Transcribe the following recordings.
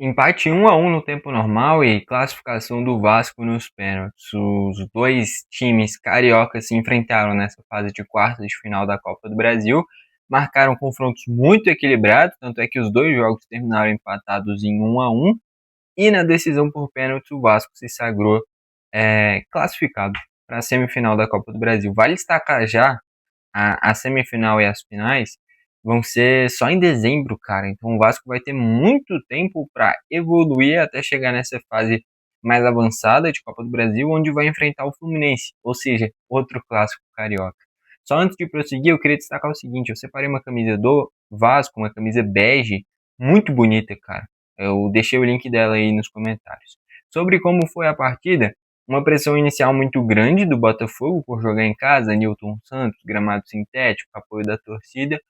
Empate 1-1 no tempo normal e classificação do Vasco nos pênaltis. Os dois times cariocas se enfrentaram nessa fase de quartas de final da Copa do Brasil. Marcaram confrontos muito equilibrados, tanto é que os dois jogos terminaram empatados em 1-1. E na decisão por pênaltis, o Vasco se sagrou classificado para a semifinal da Copa do Brasil. Vale destacar já a semifinal e as finais vão ser só em dezembro, cara. Então o Vasco vai ter muito tempo para evoluir até chegar nessa fase mais avançada de Copa do Brasil, onde vai enfrentar o Fluminense, ou seja, outro clássico carioca. Só antes de prosseguir, eu queria destacar o seguinte: eu separei uma camisa do Vasco, uma camisa bege, muito bonita, cara. Eu deixei o link dela aí nos comentários. Sobre como foi a partida, uma pressão inicial muito grande do Botafogo por jogar em casa, Nilton Santos, gramado sintético, apoio da torcida.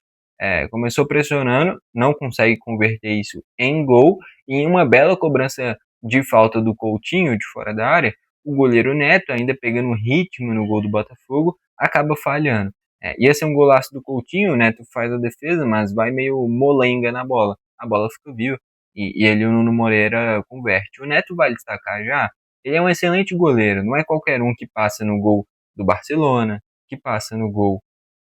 Começou pressionando, não consegue converter isso em gol, e em uma bela cobrança de falta do Coutinho, de fora da área, o goleiro Neto, ainda pegando ritmo no gol do Botafogo, acaba falhando. Ia ser um golaço do Coutinho, o Neto faz a defesa, mas vai meio molenga na bola. A bola fica viva, e ele, o Nuno Moreira, converte. O Neto, vale destacar já, ele é um excelente goleiro, não é qualquer um que passa no gol do Barcelona, que passa no gol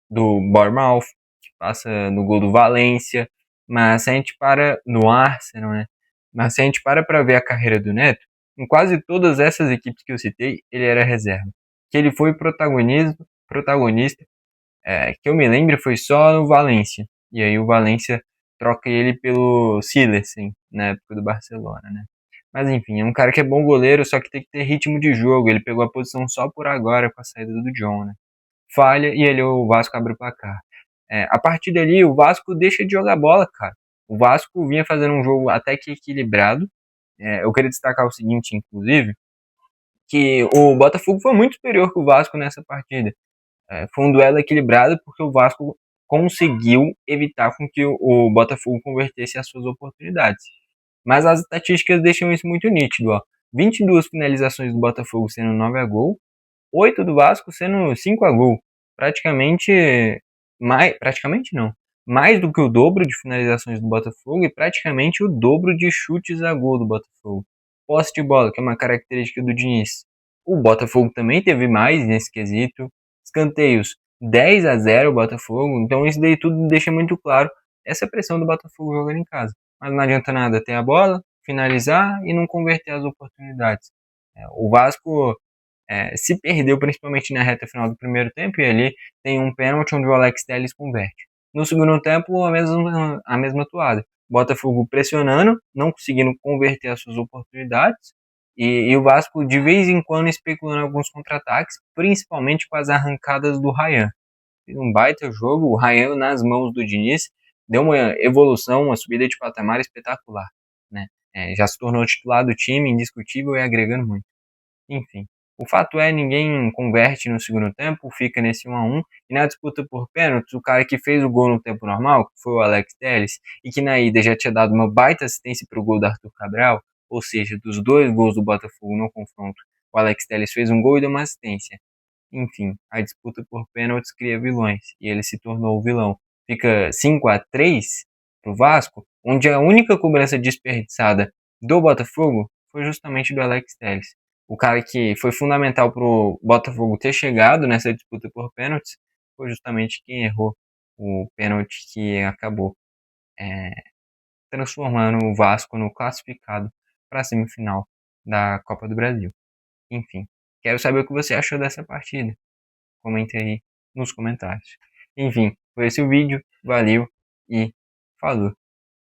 do Bournemouth, que passa no gol do Valência, mas se a gente para no Arsenal, né? Mas se a gente para ver a carreira do Neto, em quase todas essas equipes que eu citei, ele era reserva. Que ele foi protagonista, que eu me lembro, foi só no Valência. E aí o Valência troca ele pelo Silesen, na época do Barcelona, né? Mas enfim, é um cara que é bom goleiro, só que tem que ter ritmo de jogo. Ele pegou a posição só por agora com a saída do John, né? Falha e ele, o Vasco abre o placar. A partir dali, o Vasco deixa de jogar bola, cara. O Vasco vinha fazendo um jogo até que equilibrado. Eu queria destacar o seguinte, inclusive, que o Botafogo foi muito superior que o Vasco nessa partida. Foi um duelo equilibrado porque o Vasco conseguiu evitar com que o Botafogo convertesse as suas oportunidades. Mas as estatísticas deixam isso muito nítido, ó. 22 finalizações do Botafogo sendo 9 a gol, 8 do Vasco sendo 5 a gol. Praticamente não. Mais do que o dobro de finalizações do Botafogo e praticamente o dobro de chutes a gol do Botafogo. Posse de bola, que é uma característica do Diniz. O Botafogo também teve mais nesse quesito. Escanteios, 10 a 0 o Botafogo. Então isso daí tudo deixa muito claro essa pressão do Botafogo jogando em casa. Mas não adianta nada ter a bola, finalizar e não converter as oportunidades. O Vasco se perdeu principalmente na reta final do primeiro tempo, e ali tem um pênalti onde o Alex Telles converte. No segundo tempo, a mesma toada. Botafogo pressionando, não conseguindo converter as suas oportunidades, e o Vasco de vez em quando especulando alguns contra-ataques, principalmente com as arrancadas do Ryan. Um baita jogo, o Ryan nas mãos do Diniz deu uma evolução, uma subida de patamar espetacular, né? Já se tornou titular do time, indiscutível e agregando muito. Enfim, o fato é, ninguém converte no segundo tempo, fica nesse 1-1, e na disputa por pênaltis, o cara que fez o gol no tempo normal, que foi o Alex Telles, e que na ida já tinha dado uma baita assistência para o gol do Arthur Cabral, ou seja, dos dois gols do Botafogo no confronto, o Alex Telles fez um gol e deu uma assistência. Enfim, a disputa por pênaltis cria vilões, e ele se tornou o vilão. Fica 5-3 para o Vasco, onde a única cobrança desperdiçada do Botafogo foi justamente do Alex Telles. O cara que foi fundamental para o Botafogo ter chegado nessa disputa por pênaltis foi justamente quem errou o pênalti que acabou transformando o Vasco no classificado para a semifinal da Copa do Brasil. Enfim, quero saber o que você achou dessa partida. Comente aí nos comentários. Enfim, foi esse o vídeo. Valeu e falou!